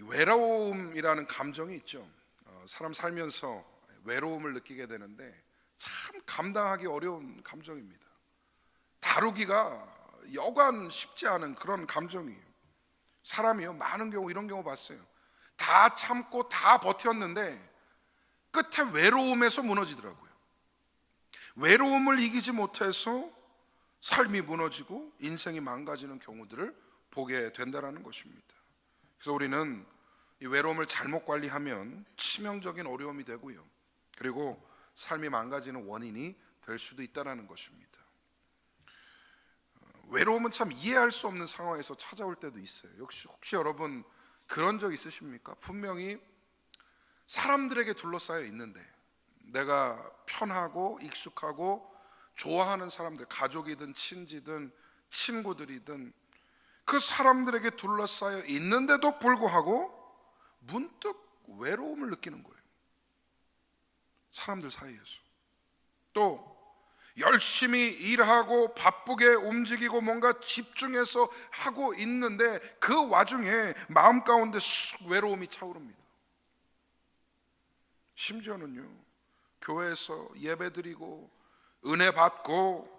외로움이라는 감정이 있죠. 사람 살면서 외로움을 느끼게 되는데 참 감당하기 어려운 감정입니다. 다루기가 여간 쉽지 않은 그런 감정이에요. 사람이요, 많은 경우 이런 경우 봤어요. 다 참고 다 버텼는데 끝에 외로움에서 무너지더라고요. 외로움을 이기지 못해서 삶이 무너지고 인생이 망가지는 경우들을 보게 된다는 것입니다. 그래서 우리는 이 외로움을 잘못 관리하면 치명적인 어려움이 되고요, 그리고 삶이 망가지는 원인이 될 수도 있다는 것입니다. 외로움은 참 이해할 수 없는 상황에서 찾아올 때도 있어요. 혹시 여러분 그런 적 있으십니까? 분명히 사람들에게 둘러싸여 있는데 내가 편하고 익숙하고 좋아하는 사람들, 가족이든 친지든 친구들이든 그 사람들에게 둘러싸여 있는데도 불구하고 문득 외로움을 느끼는 거예요. 사람들 사이에서. 또 열심히 일하고 바쁘게 움직이고 뭔가 집중해서 하고 있는데 그 와중에 마음 가운데 쑥 외로움이 차오릅니다. 심지어는요, 교회에서 예배드리고 은혜 받고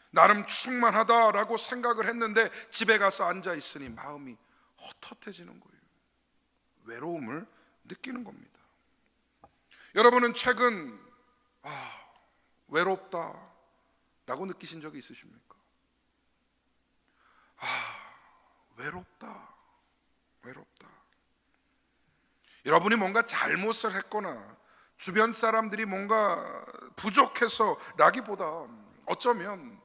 나름 충만하다라고 생각을 했는데 집에 가서 앉아 있으니 마음이 헛헛해지는 거예요. 외로움을 느끼는 겁니다. 여러분은 최근 외롭다 라고 느끼신 적이 있으십니까? 외롭다. 여러분이 뭔가 잘못을 했거나 주변 사람들이 뭔가 부족해서 라기보다 어쩌면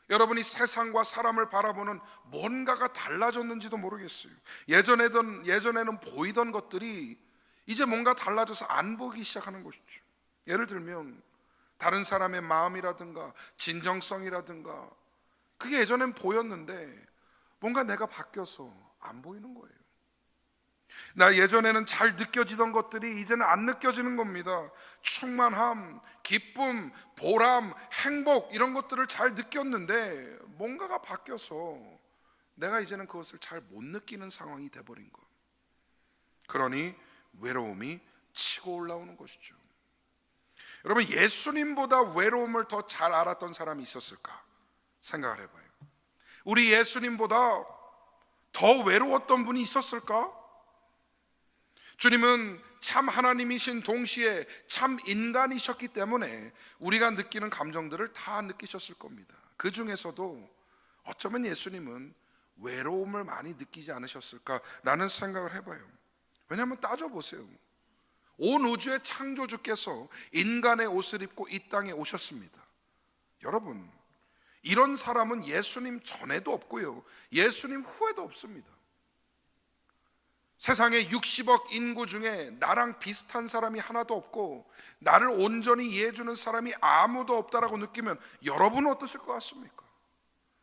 여러분이 세상과 사람을 바라보는 뭔가가 달라졌는지도 모르겠어요. 예전에는 보이던 것들이 이제 뭔가 달라져서 안 보이기 시작하는 것이죠. 예를 들면 다른 사람의 마음이라든가 진정성이라든가 그게 예전엔 보였는데 뭔가 내가 바뀌어서 안 보이는 거예요. 예전에는 잘 느껴지던 것들이 이제는 안 느껴지는 겁니다. 충만함, 기쁨, 보람, 행복 이런 것들을 잘 느꼈는데 뭔가가 바뀌어서 내가 이제는 그것을 잘 못 느끼는 상황이 돼버린 것. 그러니 외로움이 치고 올라오는 것이죠. 여러분, 예수님보다 외로움을 더 잘 알았던 사람이 있었을까 생각을 해봐요. 우리 예수님보다 더 외로웠던 분이 있었을까? 주님은 참 하나님이신 동시에 참 인간이셨기 때문에 우리가 느끼는 감정들을 다 느끼셨을 겁니다. 그 중에서도 어쩌면 예수님은 외로움을 많이 느끼지 않으셨을까라는 생각을 해봐요. 왜냐하면 따져보세요. 온 우주의 창조주께서 인간의 옷을 입고 이 땅에 오셨습니다. 여러분, 이런 사람은 예수님 전에도 없고요, 예수님 후에도 없습니다. 세상에 60억 인구 중에 나랑 비슷한 사람이 하나도 없고 나를 온전히 이해해주는 사람이 아무도 없다라고 느끼면 여러분은 어떠실 것 같습니까?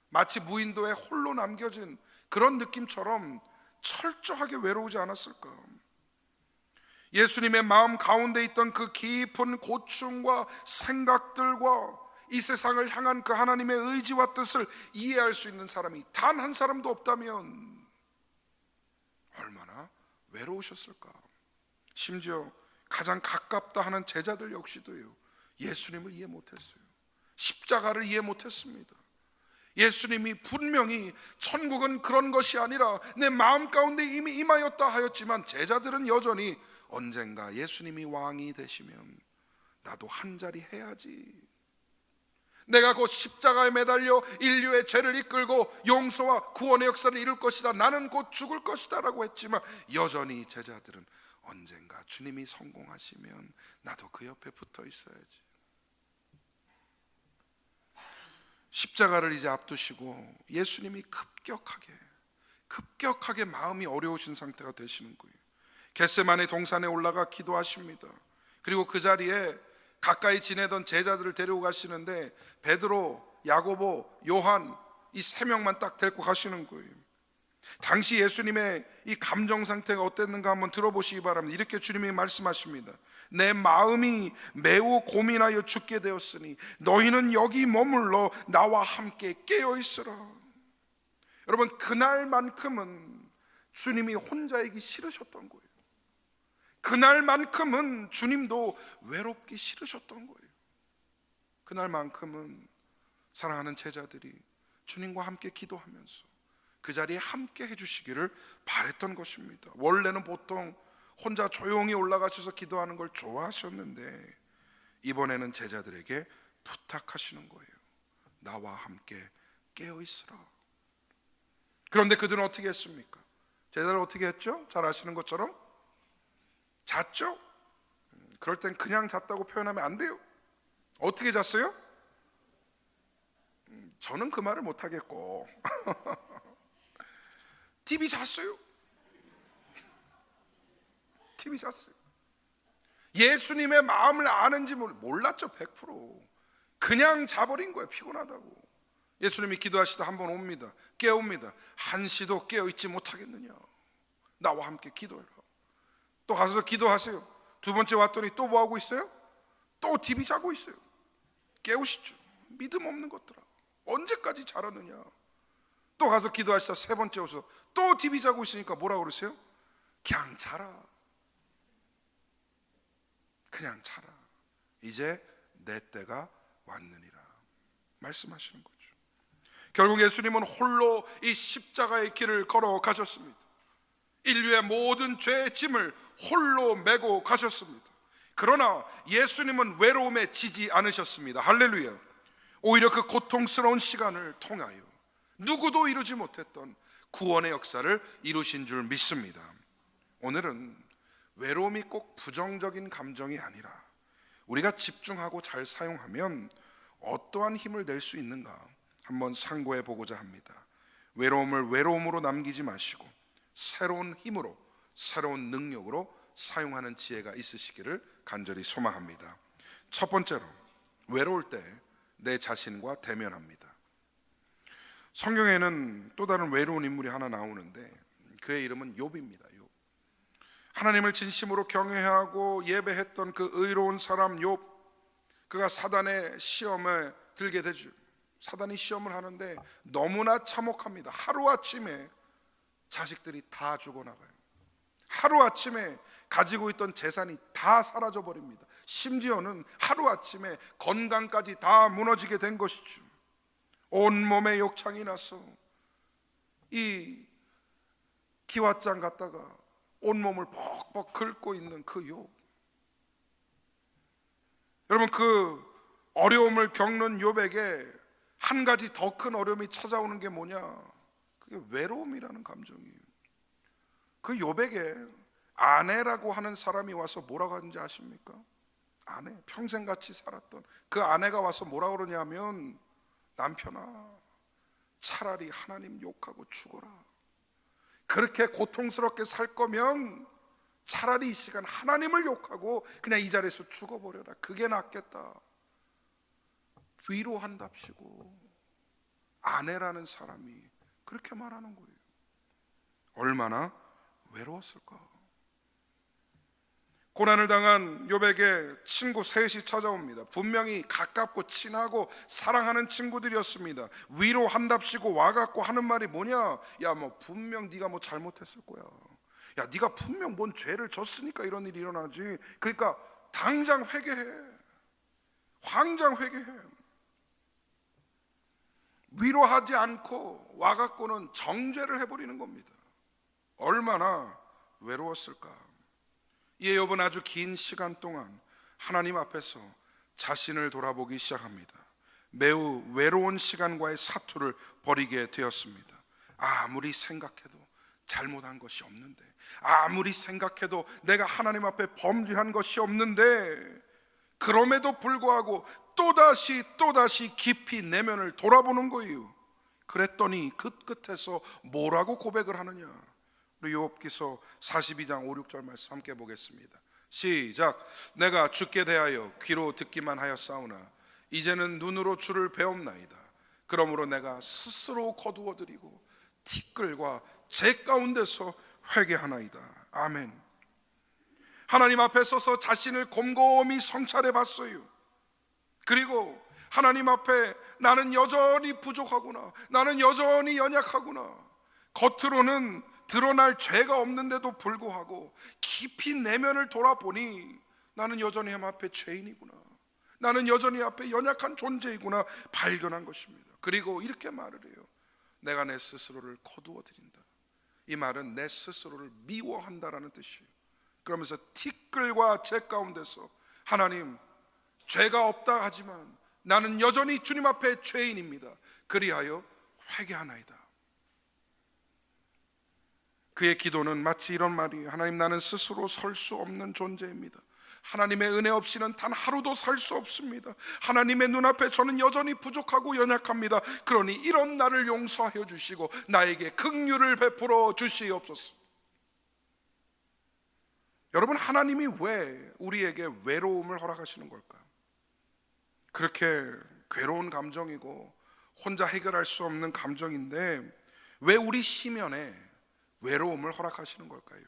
마치 무인도에 홀로 남겨진 그런 느낌처럼 철저하게 외로우지 않았을까? 예수님의 마음 가운데 있던 그 깊은 고충과 생각들과 이 세상을 향한 그 하나님의 의지와 뜻을 이해할 수 있는 사람이 단 한 사람도 없다면 얼마나 외로우셨을까? 심지어 가장 가깝다 하는 제자들 역시도요, 예수님을 이해 못했어요. 십자가를 이해 못했습니다. 예수님이 분명히 천국은 그런 것이 아니라 내 마음 가운데 이미 임하였다 하였지만 제자들은 여전히 언젠가 예수님이 왕이 되시면 나도 한 자리 해야지, 내가 곧 십자가에 매달려 인류의 죄를 이끌고 용서와 구원의 역사를 이룰 것이다, 나는 곧 죽을 것이다 라고 했지만 여전히 제자들은 언젠가 주님이 성공하시면 나도 그 옆에 붙어 있어야지. 십자가를 이제 앞두시고 예수님이 급격하게 마음이 어려우신 상태가 되시는 거예요. 겟세마네 동산에 올라가 기도하십니다. 그리고 그 자리에 가까이 지내던 제자들을 데리고 가시는데 베드로, 야고보, 요한 이 세 명만 딱 데리고 가시는 거예요. 당시 예수님의 이 감정 상태가 어땠는가 한번 들어보시기 바랍니다. 이렇게 주님이 말씀하십니다. 내 마음이 매우 고민하여 죽게 되었으니 너희는 여기 머물러 나와 함께 깨어 있으라. 여러분, 그날만큼은 주님이 혼자이기 싫으셨던 거예요. 그날만큼은 주님도 외롭기 싫으셨던 거예요. 그날만큼은 사랑하는 제자들이 주님과 함께 기도하면서 그 자리에 함께 해주시기를 바랬던 것입니다. 원래는 보통 혼자 조용히 올라가셔서 기도하는 걸 좋아하셨는데 이번에는 제자들에게 부탁하시는 거예요. 나와 함께 깨어있으라. 그런데 그들은 어떻게 했습니까? 제자들 어떻게 했죠? 잘 아시는 것처럼 잤죠? 그럴 땐 그냥 잤다고 표현하면 안 돼요. 어떻게 잤어요? 저는 그 말을 못하겠고 TV 잤어요. TV 잤어요. 예수님의 마음을 아는지 몰랐죠. 100%. 그냥 자버린 거예요. 피곤하다고. 예수님이 기도하시다 한 번 옵니다. 깨웁니다. 한시도 깨어있지 못하겠느냐, 나와 함께 기도해라. 또 가서 기도하세요. 두 번째 왔더니 또 뭐하고 있어요? 또 TV 자고 있어요. 깨우시죠. 믿음 없는 것들아, 언제까지 자라느냐. 또 가서 기도하시다 세 번째 오셔서 또 TV 자고 있으니까 뭐라고 그러세요? 그냥 자라. 그냥 자라. 이제 내 때가 왔느니라 말씀하시는 거죠. 결국 예수님은 홀로 이 십자가의 길을 걸어 가셨습니다. 인류의 모든 죄의 짐을 홀로 메고 가셨습니다. 그러나 예수님은 외로움에 지지 않으셨습니다. 할렐루야. 오히려 그 고통스러운 시간을 통하여 누구도 이루지 못했던 구원의 역사를 이루신 줄 믿습니다. 오늘은 외로움이 꼭 부정적인 감정이 아니라 우리가 집중하고 잘 사용하면 어떠한 힘을 낼 수 있는가 한번 상고해 보고자 합니다. 외로움을 외로움으로 남기지 마시고 새로운 힘으로, 새로운 능력으로 사용하는 지혜가 있으시기를 간절히 소망합니다. 첫 번째로, 외로울 때 내 자신과 대면합니다. 성경에는 또 다른 외로운 인물이 하나 나오는데 그의 이름은 욥입니다. 욥. 하나님을 진심으로 경외하고 예배했던 그 의로운 사람 욥, 그가 사단의 시험에 들게 되죠. 사단이 시험을 하는데 너무나 참혹합니다. 하루아침에 자식들이 다 죽어나가요. 하루아침에 가지고 있던 재산이 다 사라져 버립니다. 심지어는 하루아침에 건강까지 다 무너지게 된 것이죠. 온몸에 욕창이 나서 이 기왓장 갖다가 온몸을 벅벅 긁고 있는 그 욥. 여러분, 그 어려움을 겪는 욥에게 한 가지 더 큰 어려움이 찾아오는 게 뭐냐? 그게 외로움이라는 감정이에요. 그 욥에게 아내라고 하는 사람이 와서 뭐라고 하는지 아십니까? 아내, 평생 같이 살았던 그 아내가 와서 뭐라고 그러냐면, 남편아, 차라리 하나님 욕하고 죽어라. 그렇게 고통스럽게 살 거면 차라리 이 시간 하나님을 욕하고 그냥 이 자리에서 죽어버려라. 그게 낫겠다. 위로한답시고 아내라는 사람이 그렇게 말하는 거예요. 얼마나 외로웠을까. 고난을 당한 욥에게 친구 셋이 찾아옵니다. 분명히 가깝고 친하고 사랑하는 친구들이었습니다. 위로한답시고 와갖고 하는 말이 뭐냐? 야, 뭐 분명 네가 뭐 잘못했을 거야. 야, 네가 분명 뭔 죄를 졌으니까 이런 일이 일어나지. 그러니까 당장 회개해. 황장 회개해. 위로하지 않고 와갖고는 정죄를 해버리는 겁니다. 얼마나 외로웠을까. 이에 욥은 아주 긴 시간 동안 하나님 앞에서 자신을 돌아보기 시작합니다. 매우 외로운 시간과의 사투를 벌이게 되었습니다. 아무리 생각해도 잘못한 것이 없는데, 아무리 생각해도 내가 하나님 앞에 범죄한 것이 없는데, 그럼에도 불구하고 또다시 깊이 내면을 돌아보는 거예요. 그랬더니 그 끝에서 뭐라고 고백을 하느냐? 우리 욥기서 42장 5, 6절 말씀 함께 보겠습니다. 시작. 내가 주께 대하여 귀로 듣기만 하였사오나 이제는 눈으로 주를 배옵나이다. 그러므로 내가 스스로 거두어드리고 티끌과 재 가운데서 회개하나이다. 아멘. 하나님 앞에 서서 자신을 곰곰이 성찰해 봤어요. 그리고 하나님 앞에 나는 여전히 부족하구나, 나는 여전히 연약하구나. 겉으로는 드러날 죄가 없는데도 불구하고 깊이 내면을 돌아보니 나는 여전히 하나님 앞에 죄인이구나, 나는 여전히 앞에 연약한 존재이구나 발견한 것입니다. 그리고 이렇게 말을 해요. 내가 내 스스로를 거두어 드린다. 이 말은 내 스스로를 미워한다라는 뜻이에요. 그러면서 티끌과 재 가운데서 하나님, 죄가 없다 하지만 나는 여전히 주님 앞에 죄인입니다. 그리하여 회개하나이다. 그의 기도는 마치 이런 말이에요. 하나님, 나는 스스로 설 수 없는 존재입니다. 하나님의 은혜 없이는 단 하루도 살 수 없습니다. 하나님의 눈앞에 저는 여전히 부족하고 연약합니다. 그러니 이런 나를 용서하여 주시고 나에게 긍휼을 베풀어 주시옵소서. 여러분, 하나님이 왜 우리에게 외로움을 허락하시는 걸까요? 그렇게 괴로운 감정이고 혼자 해결할 수 없는 감정인데 왜 우리 시면에 외로움을 허락하시는 걸까요?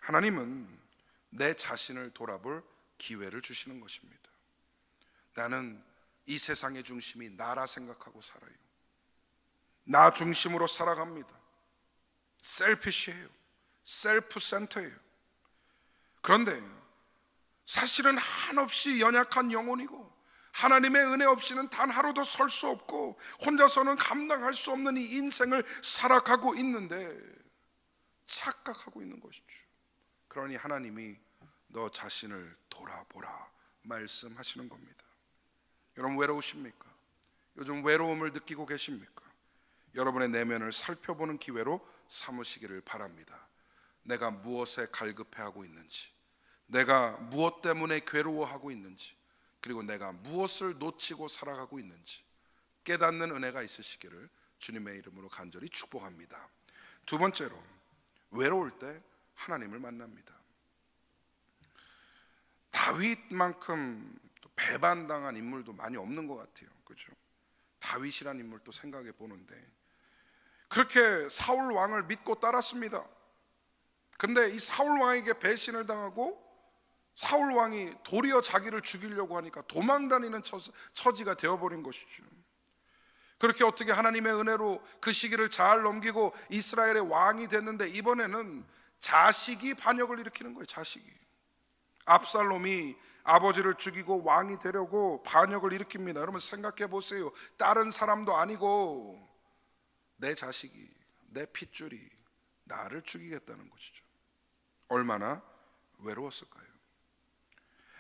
하나님은 내 자신을 돌아볼 기회를 주시는 것입니다. 나는 이 세상의 중심이 나라 생각하고 살아요. 나 중심으로 살아갑니다. 셀피시해요. 셀프 센터예요. 그런데 사실은 한없이 연약한 영혼이고 하나님의 은혜 없이는 단 하루도 설 수 없고 혼자서는 감당할 수 없는 이 인생을 살아가고 있는데 착각하고 있는 것이죠. 그러니 하나님이 너 자신을 돌아보라 말씀하시는 겁니다. 여러분, 외로우십니까? 요즘 외로움을 느끼고 계십니까? 여러분의 내면을 살펴보는 기회로 삼으시기를 바랍니다. 내가 무엇에 갈급해하고 있는지, 내가 무엇 때문에 괴로워하고 있는지, 그리고 내가 무엇을 놓치고 살아가고 있는지 깨닫는 은혜가 있으시기를 주님의 이름으로 간절히 축복합니다. 두 번째로, 외로울 때 하나님을 만납니다. 다윗만큼 또 배반당한 인물도 많이 없는 것 같아요. 그죠? 다윗이란 인물도 생각해 보는데 그렇게 사울 왕을 믿고 따랐습니다. 그런데 이 사울 왕에게 배신을 당하고 사울 왕이 도리어 자기를 죽이려고 하니까 도망다니는 처지가 되어버린 것이죠. 그렇게 어떻게 하나님의 은혜로 그 시기를 잘 넘기고 이스라엘의 왕이 됐는데 이번에는 자식이 반역을 일으키는 거예요. 자식이. 압살롬이 아버지를 죽이고 왕이 되려고 반역을 일으킵니다. 여러분, 생각해 보세요. 다른 사람도 아니고 내 자식이, 내 핏줄이 나를 죽이겠다는 것이죠. 얼마나 외로웠을까요?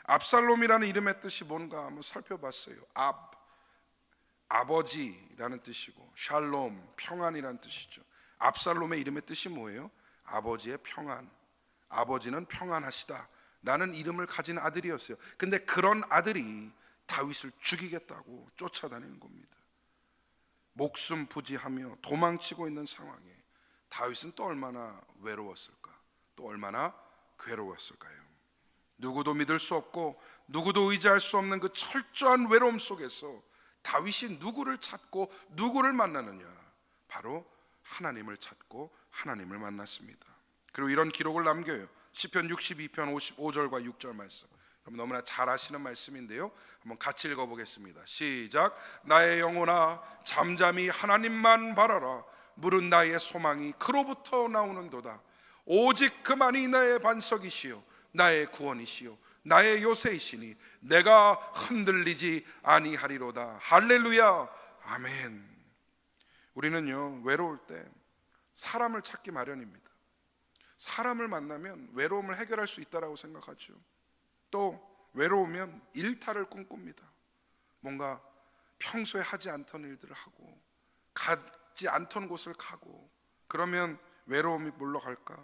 압살롬이라는 이름의 뜻이 뭔가 한번 살펴봤어요. 아버지라는 뜻이고 샬롬, 평안이라는 뜻이죠. 압살롬의 이름의 뜻이 뭐예요? 아버지의 평안. 아버지는 평안하시다 라는 이름을 가진 아들이었어요. 근데 그런 아들이 다윗을 죽이겠다고 쫓아다니는 겁니다. 목숨 부지하며 도망치고 있는 상황에 다윗은 또 얼마나 외로웠을까? 또 얼마나 괴로웠을까요? 누구도 믿을 수 없고 누구도 의지할 수 없는 그 철저한 외로움 속에서 다윗이 누구를 찾고 누구를 만나느냐? 바로 하나님을 찾고 하나님을 만났습니다. 그리고 이런 기록을 남겨요. 시편 62편 55절과 6절 말씀. 그럼 너무나 잘 아시는 말씀인데요, 한번 같이 읽어보겠습니다. 시작. 나의 영혼아 잠잠히 하나님만 바라라. 물은 나의 소망이 그로부터 나오는도다. 오직 그만이 나의 반석이시요 나의 구원이시요 나의 요새이시니 내가 흔들리지 아니하리로다. 할렐루야. 아멘. 우리는요, 외로울 때 사람을 찾기 마련입니다. 사람을 만나면 외로움을 해결할 수 있다라고 생각하죠. 또 외로우면 일탈을 꿈꿉니다. 뭔가 평소에 하지 않던 일들을 하고 가지 않던 곳을 가고, 그러면 외로움이 물러갈까?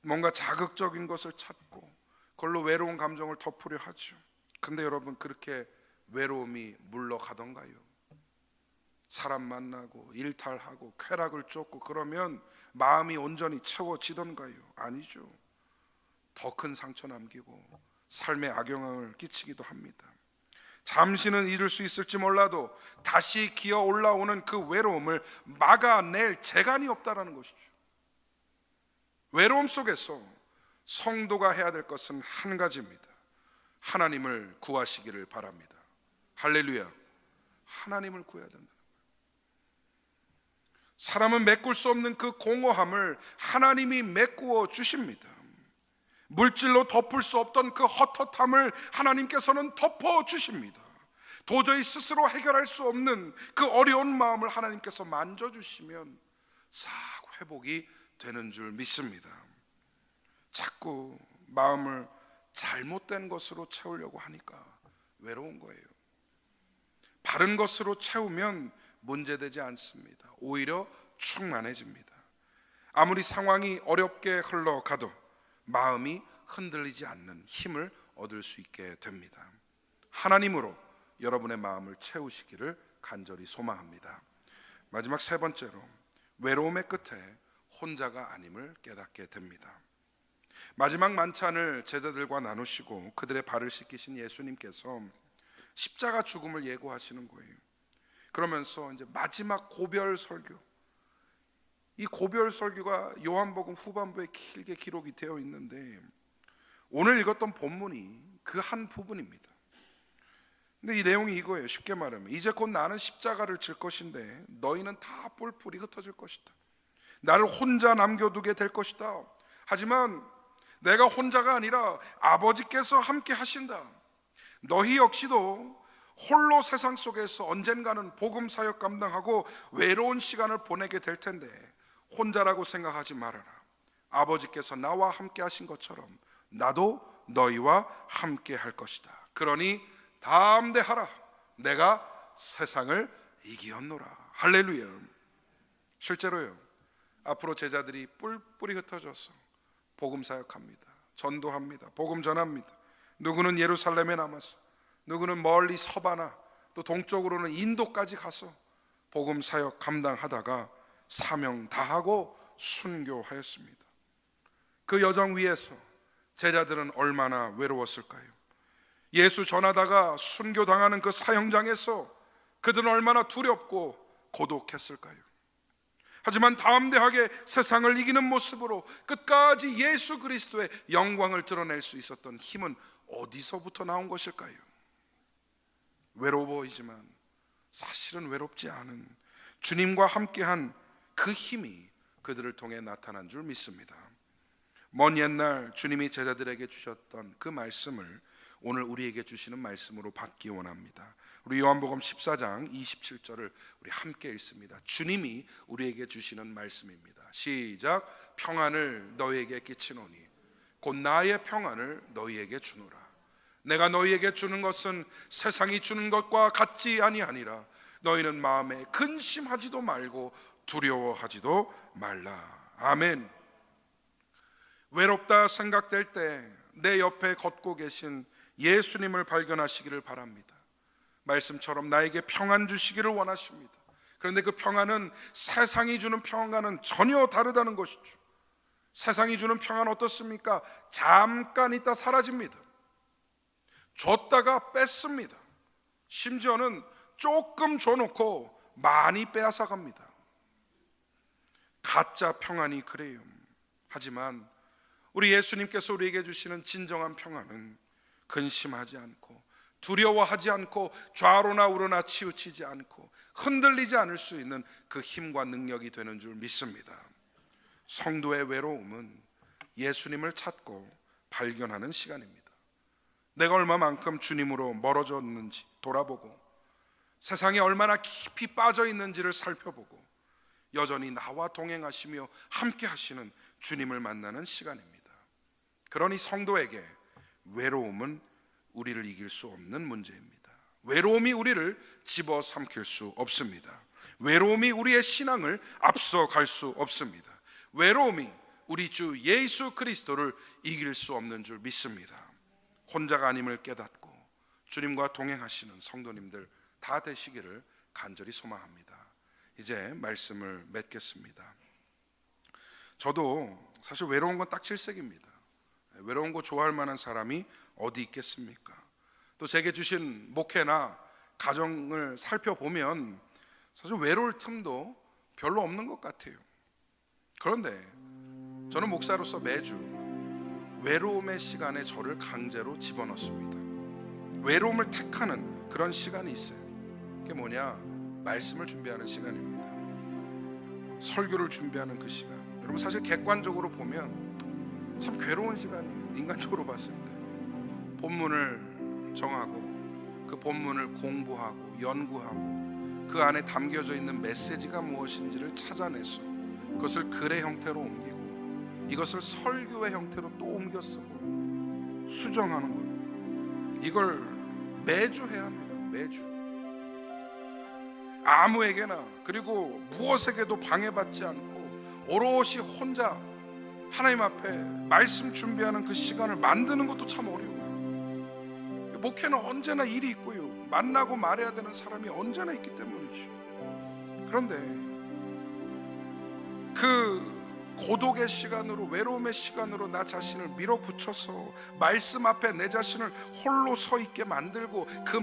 뭔가 자극적인 것을 찾고 그걸로 외로운 감정을 덮으려 하죠. 근데 여러분, 그렇게 외로움이 물러가던가요? 사람 만나고 일탈하고 쾌락을 쫓고 그러면 마음이 온전히 채워지던가요? 아니죠. 더 큰 상처 남기고 삶에 악영향을 끼치기도 합니다. 잠시는 잊을 수 있을지 몰라도 다시 기어 올라오는 그 외로움을 막아낼 재간이 없다라는 것이죠. 외로움 속에서 성도가 해야 될 것은 한 가지입니다. 하나님을 구하시기를 바랍니다. 할렐루야. 하나님을 구해야 된다. 사람은 메꿀 수 없는 그 공허함을 하나님이 메꾸어 주십니다. 물질로 덮을 수 없던 그 헛헛함을 하나님께서는 덮어 주십니다. 도저히 스스로 해결할 수 없는 그 어려운 마음을 하나님께서 만져주시면 싹 회복이 되는 줄 믿습니다. 자꾸 마음을 잘못된 것으로 채우려고 하니까 외로운 거예요. 바른 것으로 채우면 문제되지 않습니다. 오히려 충만해집니다. 아무리 상황이 어렵게 흘러가도 마음이 흔들리지 않는 힘을 얻을 수 있게 됩니다. 하나님으로 여러분의 마음을 채우시기를 간절히 소망합니다. 마지막 세 번째로, 외로움의 끝에 혼자가 아님을 깨닫게 됩니다. 마지막 만찬을 제자들과 나누시고 그들의 발을 씻기신 예수님께서 십자가 죽음을 예고하시는 거예요. 그러면서 이제 마지막 고별 설교, 이 고별 설교가 요한복음 후반부에 길게 기록이 되어 있는데 오늘 읽었던 본문이 그 한 부분입니다. 근데 이 내용이 이거예요. 쉽게 말하면 이제 곧 나는 십자가를 질 것인데 너희는 다 뿔뿔이 흩어질 것이다. 나를 혼자 남겨두게 될 것이다. 하지만 내가 혼자가 아니라 아버지께서 함께 하신다. 너희 역시도 홀로 세상 속에서 언젠가는 복음 사역 감당하고 외로운 시간을 보내게 될 텐데 혼자라고 생각하지 말아라. 아버지께서 나와 함께 하신 것처럼 나도 너희와 함께 할 것이다. 그러니 담대하라. 내가 세상을 이기었노라. 할렐루야. 실제로요, 앞으로 제자들이 뿔뿔이 흩어져서 복음 사역합니다. 전도합니다. 복음 전합니다. 누구는 예루살렘에 남아서, 누구는 멀리 서바나, 또 동쪽으로는 인도까지 가서 복음 사역 감당하다가 사명 다하고 순교하였습니다. 그 여정 위에서 제자들은 얼마나 외로웠을까요? 예수 전하다가 순교당하는 그 사형장에서 그들은 얼마나 두렵고 고독했을까요? 하지만 담대하게 세상을 이기는 모습으로 끝까지 예수 그리스도의 영광을 드러낼 수 있었던 힘은 어디서부터 나온 것일까요? 외로워 보이지만 사실은 외롭지 않은 주님과 함께한 그 힘이 그들을 통해 나타난 줄 믿습니다. 먼 옛날 주님이 제자들에게 주셨던 그 말씀을 오늘 우리에게 주시는 말씀으로 받기 원합니다. 우리 요한복음 14장 27절을 우리 함께 읽습니다. 주님이 우리에게 주시는 말씀입니다. 시작. 평안을 너희에게 끼치노니 곧 나의 평안을 너희에게 주노라. 내가 너희에게 주는 것은 세상이 주는 것과 같지 아니하니라. 너희는 마음에 근심하지도 말고 두려워하지도 말라. 아멘. 외롭다 생각될 때 내 옆에 걷고 계신 예수님을 발견하시기를 바랍니다. 말씀처럼 나에게 평안 주시기를 원하십니다. 그런데 그 평안은 세상이 주는 평안과는 전혀 다르다는 것이죠. 세상이 주는 평안은 어떻습니까? 잠깐 있다 사라집니다. 줬다가 뺐습니다. 심지어는 조금 줘놓고 많이 빼앗아 갑니다. 가짜 평안이 그래요. 하지만 우리 예수님께서 우리에게 주시는 진정한 평안은 근심하지 않고 두려워하지 않고 좌로나 우로나 치우치지 않고 흔들리지 않을 수 있는 그 힘과 능력이 되는 줄 믿습니다. 성도의 외로움은 예수님을 찾고 발견하는 시간입니다. 내가 얼마만큼 주님으로 멀어졌는지 돌아보고 세상에 얼마나 깊이 빠져 있는지를 살펴보고 여전히 나와 동행하시며 함께 하시는 주님을 만나는 시간입니다. 그러니 성도에게 외로움은 우리를 이길 수 없는 문제입니다. 외로움이 우리를 집어삼킬 수 없습니다. 외로움이 우리의 신앙을 앞서갈 수 없습니다. 외로움이 우리 주 예수 그리스도를 이길 수 없는 줄 믿습니다. 혼자가 아님을 깨닫고 주님과 동행하시는 성도님들 다 되시기를 간절히 소망합니다. 이제 말씀을 맺겠습니다. 저도 사실 외로운 건 딱 질색입니다. 외로운 거 좋아할 만한 사람이 어디 있겠습니까? 또 제게 주신 목회나 가정을 살펴보면 사실 외로울 틈도 별로 없는 것 같아요. 그런데 저는 목사로서 매주 외로움의 시간에 저를 강제로 집어넣습니다. 외로움을 택하는 그런 시간이 있어요. 그게 뭐냐? 말씀을 준비하는 시간입니다. 설교를 준비하는 그 시간, 여러분 사실 객관적으로 보면 참 괴로운 시간이에요. 인간적으로 봤을 때 본문을 정하고 그 본문을 공부하고 연구하고 그 안에 담겨져 있는 메시지가 무엇인지를 찾아내서 그것을 글의 형태로 옮기고 이것을 설교의 형태로 또 옮겨 쓰고 수정하는 것, 이걸 매주 해야 합니다. 매주. 아무에게나 그리고 무엇에게도 방해받지 않고 오롯이 혼자 하나님 앞에 말씀 준비하는 그 시간을 만드는 것도 참 어려워요. 목회는 언제나 일이 있고요, 만나고 말해야 되는 사람이 언제나 있기 때문이죠. 그런데 그 고독의 시간으로, 외로움의 시간으로 나 자신을 밀어붙여서 말씀 앞에 내 자신을 홀로 서 있게 만들고 그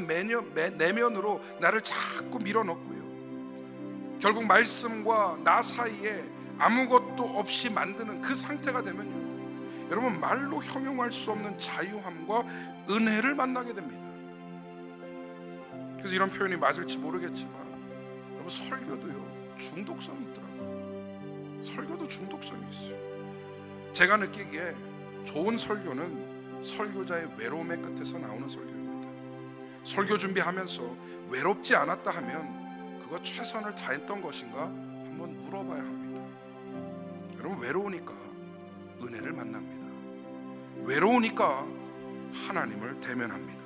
내면으로 나를 자꾸 밀어넣고요, 결국 말씀과 나 사이에 아무것도 없이 만드는 그 상태가 되면요, 여러분 말로 형용할 수 없는 자유함과 은혜를 만나게 됩니다. 그래서 이런 표현이 맞을지 모르겠지만 여러분 설교도요 중독성이 있더라고요. 설교도 중독성이 있어요. 제가 느끼기에 좋은 설교는 설교자의 외로움의 끝에서 나오는 설교입니다. 설교 준비하면서 외롭지 않았다 하면 그거 최선을 다했던 것인가 한번 물어봐야 합니다. 여러분 외로우니까 은혜를 만납니다. 외로우니까 하나님을 대면합니다.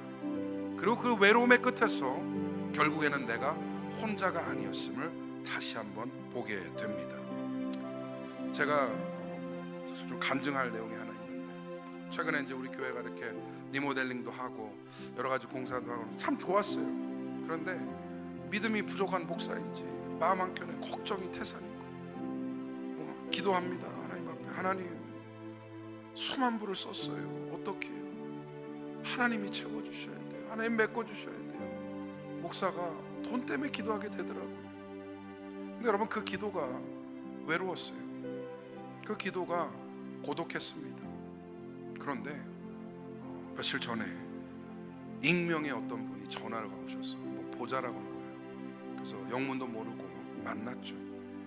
그리고 그 외로움의 끝에서 결국에는 내가 혼자가 아니었음을 다시 한번 보게 됩니다. 제가 사실 좀 간증할 내용이 하나 있는데, 최근에 이제 우리 교회가 이렇게 리모델링도 하고 여러 가지 공사도 하고 참 좋았어요. 그런데 믿음이 부족한 목사인지 마음 한켠에 걱정이 태산인 거예요. 기도합니다. 하나님 앞에, 하나님 수만 불을 썼어요. 어떻게 해요? 하나님이 채워주셔야 돼요. 하나님 메꿔주셔야 돼요. 목사가 돈 때문에 기도하게 되더라고요. 근데 여러분 그 기도가 외로웠어요. 그 기도가 고독했습니다. 그런데 며칠 전에 익명의 어떤 분이 전화가 오셔서 뭐 보자라고 한 거예요. 그래서 영문도 모르고 만났죠.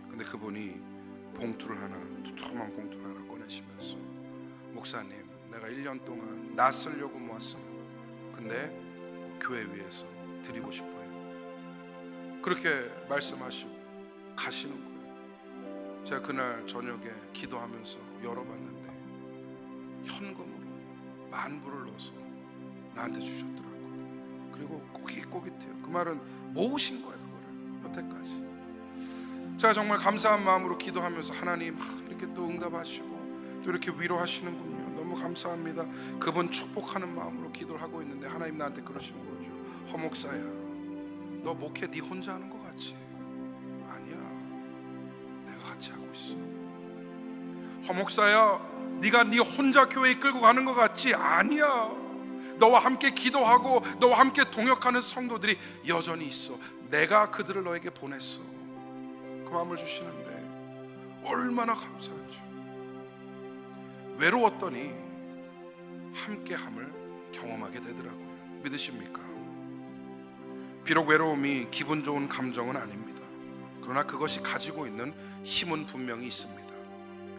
근데 그분이 봉투를 하나, 두툼한 봉투를 하나 꺼내시면서, 목사님 내가 1년 동안 나 쓰려고 모았어요. 근데 교회 위해서 드리고 싶어요. 그렇게 말씀하시고 가시는 거예요. 제가 그날 저녁에 기도하면서 열어봤는데 현금으로 10,000불을 넣어서 나한테 주셨더라고요. 그리고 꼬깃꼬깃해요. 그 말은 모으신 거예요. 그거를 여태까지. 제가 정말 감사한 마음으로 기도하면서 하나님 이렇게 또 응답하시고 또 이렇게 위로하시는군요. 너무 감사합니다. 그분 축복하는 마음으로 기도를 하고 있는데 하나님 나한테 그러시는 거죠. 허목사야, 너 목회 네 혼자 하는 거 같지? 아니야, 내가 같이 하고 있어. 허목사야, 네가 네 혼자 교회 이끌고 가는 거 같지? 아니야, 너와 함께 기도하고 너와 함께 동역하는 성도들이 여전히 있어. 내가 그들을 너에게 보냈어. 그 마음을 주시는데 얼마나 감사한지. 외로웠더니 함께함을 경험하게 되더라고요. 믿으십니까? 비록 외로움이 기분 좋은 감정은 아닙니다. 그러나 그것이 가지고 있는 힘은 분명히 있습니다.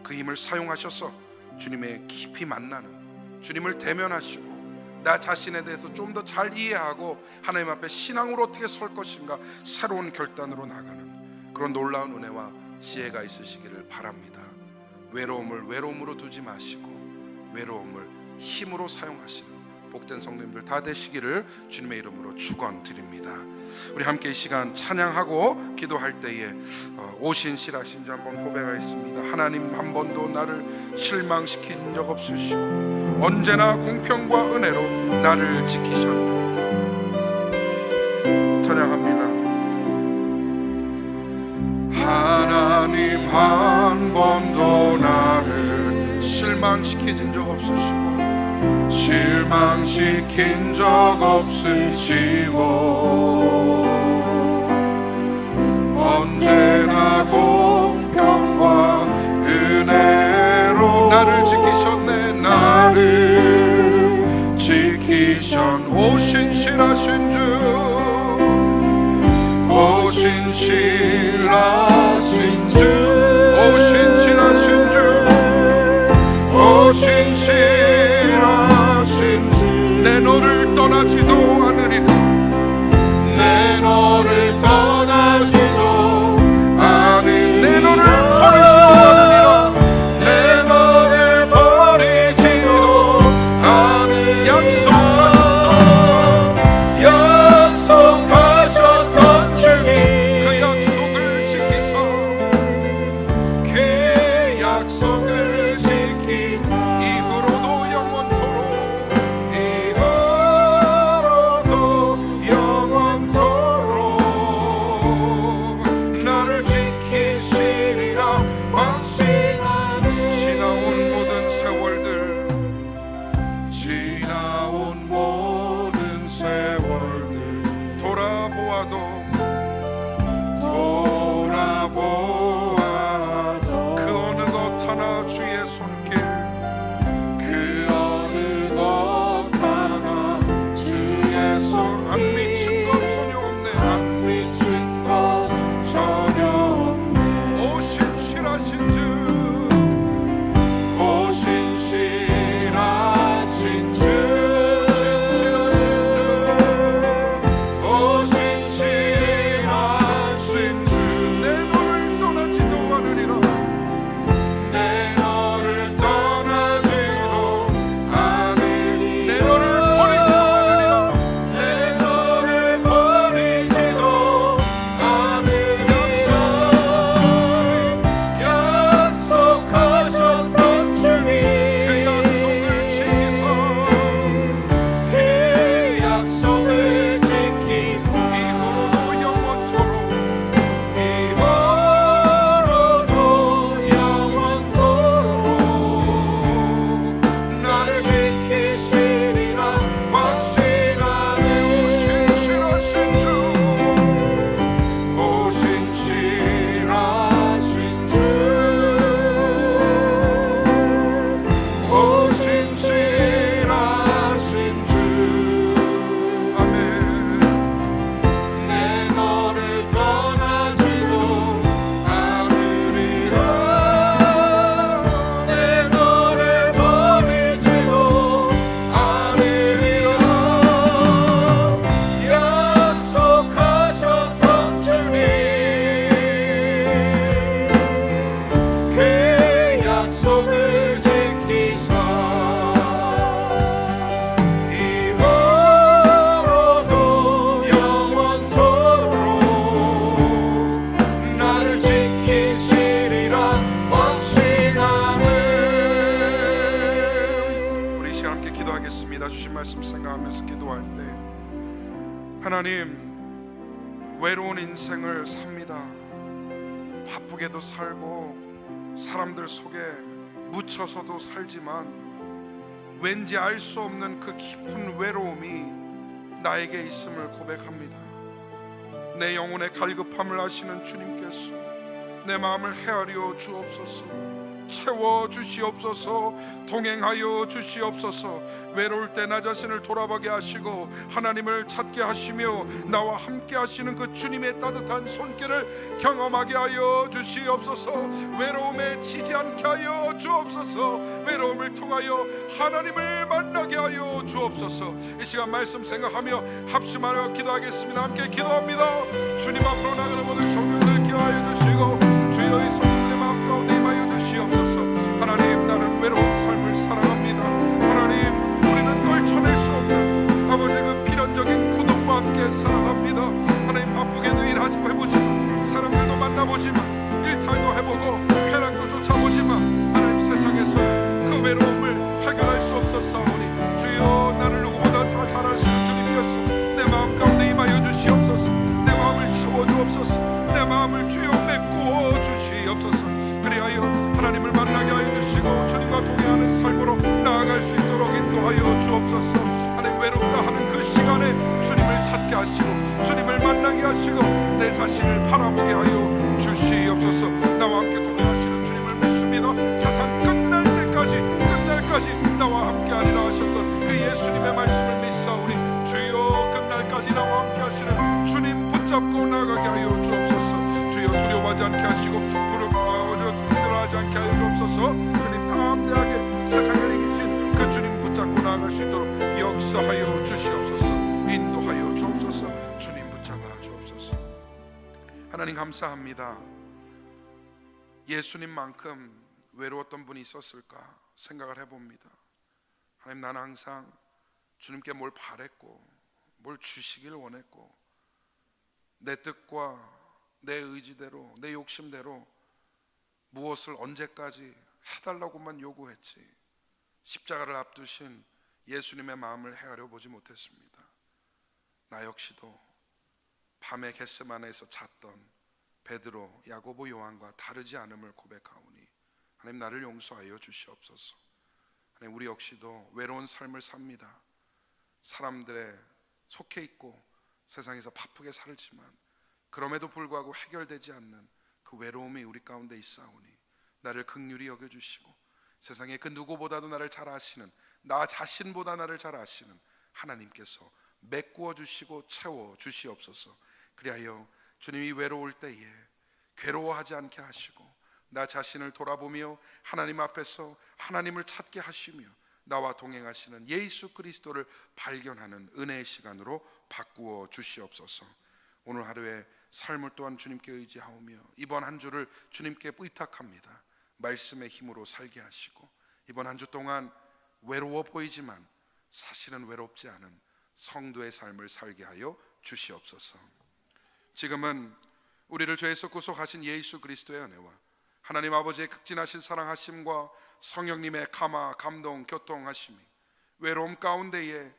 그 힘을 사용하셔서 주님의 깊이 만나는, 주님을 대면하시고 나 자신에 대해서 좀 더 잘 이해하고 하나님 앞에 신앙으로 어떻게 설 것인가 새로운 결단으로 나가는 그런 놀라운 은혜와 지혜가 있으시기를 바랍니다. 외로움을 외로움으로 두지 마시고 외로움을 힘으로 사용하시는 복된 성도님들 다 되시기를 주님의 이름으로 축원드립니다. 우리 함께 이 시간 찬양하고 기도할 때에 오신 실하신지 한번 고백하겠습니다. 하나님 한 번도 나를 실망시킨 적 없으시고 언제나 공평과 은혜로 나를 지키셨네. 찬양합니다. 하나님 한 번도 나를 실망시킨 적 없으시고 실망시킨 적 없으시고 언제나 공평과 은혜로 나를 지키셨네. 나를 지키신 오신 실하신 주, 오신 실하신 주 약속을 지키사 이후로도 영원토록 나를 지키시리라 확신하네. 지나온 모든 세월들 돌아보아도 그 어느 것 하나 주의 손길 그 어느 것 하나 주의 손 안 미친 것 전혀 없네. 안 미친 것 전혀 없네. 오 신실하신 주 오 신실하신 주 오 신실하신 주 내 너를 떠나지도 않으리라. 내 너를 떠나지도 않으리. 내 너를 버리지도 않으리라. 내 너를 버리지도 않으리. 약속하셨던 주님 그 약속을 지키사 그 약속을 지키사 이후로도 영원토록 나를 지키시리라 확신하네. 오 신실하신 주 오 신실하신 주 아멘. 내 너를 떠나지도 않으리라. 내 너를 버리지도 않으리라. 약속하셨던 주님 그 약속을 지키사 이후로도 영원토록 나를 지키시리라 확신하네. 우리 이 시간 함께 기도하겠습니다. 주신 말씀 생각하면서 기도할 때 하나님 외로운 인생을 삽니다. 바쁘게도 살고 사람들 속에 묻혀서도 살지만 왠지 알 수 없는 그 깊은 외로움이 나에게 있음을 고백합니다. 내 영혼의 갈급함을 아시는 주님께서 내 마음을 헤아려 주옵소서. 채워 주시옵소서. 동행하여 주시옵소서. 외로울 때 나 자신을 돌아보게 하시고 하나님을 찾게 하시며 나와 함께 하시는 그 주님의 따뜻한 손길을 경험하게 하여 주시옵소서. 외로움에 지지 않게 하여 주옵소서. 외로움을 통하여 하나님을 만나게 하여 주옵소서. 이 시간 말씀 생각하며 합심하여 기도하겠습니다. 함께 기도합니다. 주님 앞으로 나가는 모든 성도들 기도하여 주시고 주여 이 성도들의 마음 가운데 임하여 주시옵소서. 하나님 나는 외로운 삶을 사랑합니다. 하나님 우리는 떨쳐낼 수 없는 아버지 그 필연적인 고독과 함께 사랑합니다. 하나님 바쁘게도 일하지 해보지만 사람들도 만나보지만 일탈도 해보고 쾌락도 쫓아보지만 하나님 세상에서 그 외로움을 해결할 수 없었사오니 주여 나를 누구보다 더 잘 아시는 주님께서 내 마음 가운데 임하여 주시옵소서. 내 마음을 채워주옵소서. 내 마음을 주여 메꾸어 주시옵소서. 그리하여 하나님을 만나게 하여 주시고 주님과 동행하는 삶으로 나아갈 수 있도록 인도하여 주옵소서. 하나님 외롭다 하는 그 시간에 주님을 찾게 하시고 주님을 만나게 하시고 내 자신을 바라보게 하여 주시옵소서. 나와 함께 동행하시는 주님을 믿습니다. 세상 끝날 때까지 나와 함께 하리라 하셨던 그 예수님의 말씀을 믿사오니 주여 끝날까지 나와 함께 하시는 주님 붙잡고 나가게 하여 주옵소서. 주여 두려워하지 않게 하시고 힘들어하지 않게 하여 주옵소서. 주님 담대하게 세상을 이기신 그 주님 붙잡고 나아갈 수 있도록 역사하여 주시옵소서. 인도하여 주옵소서. 주님 붙잡아 주옵소서. 하나님 감사합니다. 예수님만큼 외로웠던 분이 있었을까 생각을 해봅니다. 하나님 나는 항상 주님께 뭘 바랬고 뭘 주시길 원했고 내 뜻과 내 의지대로 내 욕심대로 무엇을 언제까지 해달라고만 요구했지 십자가를 앞두신 예수님의 마음을 헤아려 보지 못했습니다. 나 역시도 밤에 겟세마네에서 잤던 베드로, 야고보, 요한과 다르지 않음을 고백하오니 하나님 나를 용서하여 주시옵소서. 하나님 우리 역시도 외로운 삶을 삽니다. 사람들의 속해 있고 세상에서 바쁘게 살지만 그럼에도 불구하고 해결되지 않는 그 외로움이 우리 가운데 있사오니 나를 긍휼히 여겨주시고 세상에 그 누구보다도 나를 잘 아시는, 나 자신보다 나를 잘 아시는 하나님께서 메꾸어 주시고 채워 주시옵소서. 그리하여 주님이 외로울 때에 괴로워하지 않게 하시고 나 자신을 돌아보며 하나님 앞에서 하나님을 찾게 하시며 나와 동행하시는 예수 그리스도를 발견하는 은혜의 시간으로 바꾸어 주시옵소서. 오늘 하루의 삶을 또한 주님께 의지하오며 이번 한 주를 주님께 의탁합니다. 말씀의 힘으로 살게 하시고 이번 한 주 동안 외로워 보이지만 사실은 외롭지 않은 성도의 삶을 살게 하여 주시옵소서. 지금은 우리를 죄에서 구속하신 예수 그리스도의 은혜와 하나님 아버지의 극진하신 사랑하심과 성령님의 감화, 감동, 교통하심이 외로움 가운데에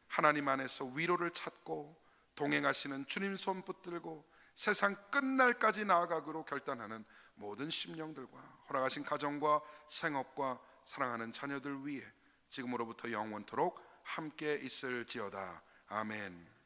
하나님 안에서 위로를 찾고 동행하시는 주님 손 붙들고 세상 끝날까지 나아가기로 결단하는 모든 심령들과 허락하신 가정과 생업과 사랑하는 자녀들 위해 지금으로부터 영원토록 함께 있을지어다. 아멘.